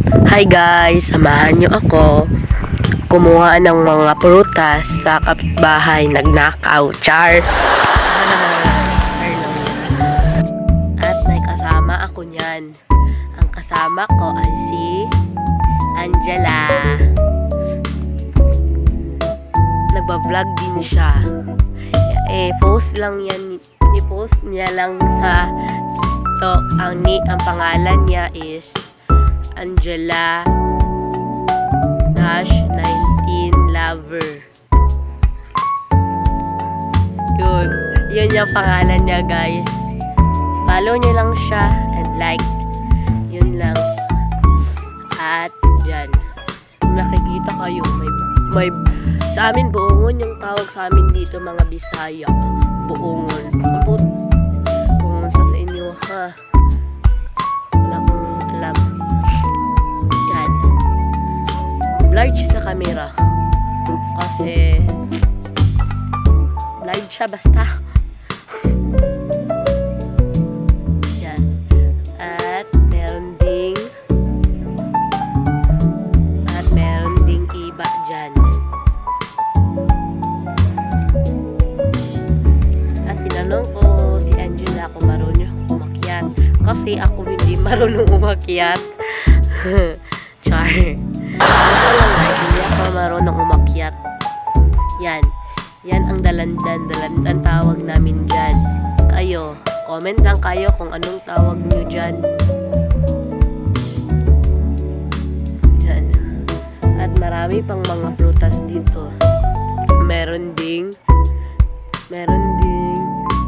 Hi guys, samahan nyo ako kumuha ng mga prutas sa kapitbahay. Nagnakaw, char. At may kasama ako niyan. Ang kasama ko ay si Angela. Nagba-vlog din siya. Post lang yan. I-post niya lang sa TikTok. Ang pangalan niya is Angela -19 Lover. Yun yung pangalan niya, guys. Follow niyo lang siya and like. Yun lang. At dyan, makikita kayo, may sa amin buongon yung tawag sa amin dito, mga Bisaya. Buongon. Kung sa inyo, ha? Wala akong alam. Yan. Blurred siya sa camera. Kasi blurred siya basta. Yan. At meron ding iba dyan. At tinanong ko si Angela kung marunong umakyat. Kasi ako hindi marunong umakyat. Char. Ito lang guys, hindi ako marunong umakyat. Yan. Yan ang dalandan. Dalandan tawag namin dyan. Kayo, comment lang kayo kung anong tawag nyo dyan. Yan. At marami pang mga prutas dito. Meron ding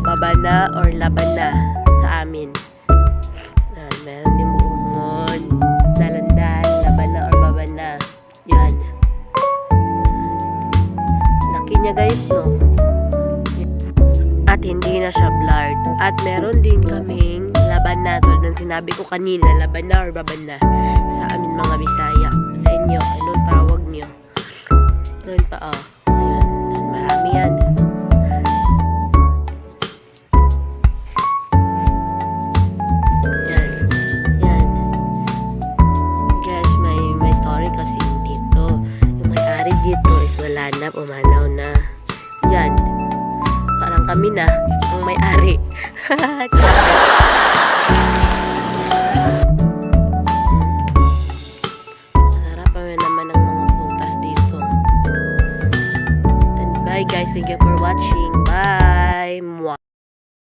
babana or labana sa amin. Meron din buongon, dalandan, labana or babana. Yan. Laki niya guys, no? At hindi na siya blurred. At meron din kaming labana. Tulad ng sinabi ko kanina, labana or babana sa amin mga Bisaya. Sa inyo, anong tawag niyo? Meron pa, oh. Ayan. Marami yan. Umanaw na. Yan. Parang kami na ang may-ari.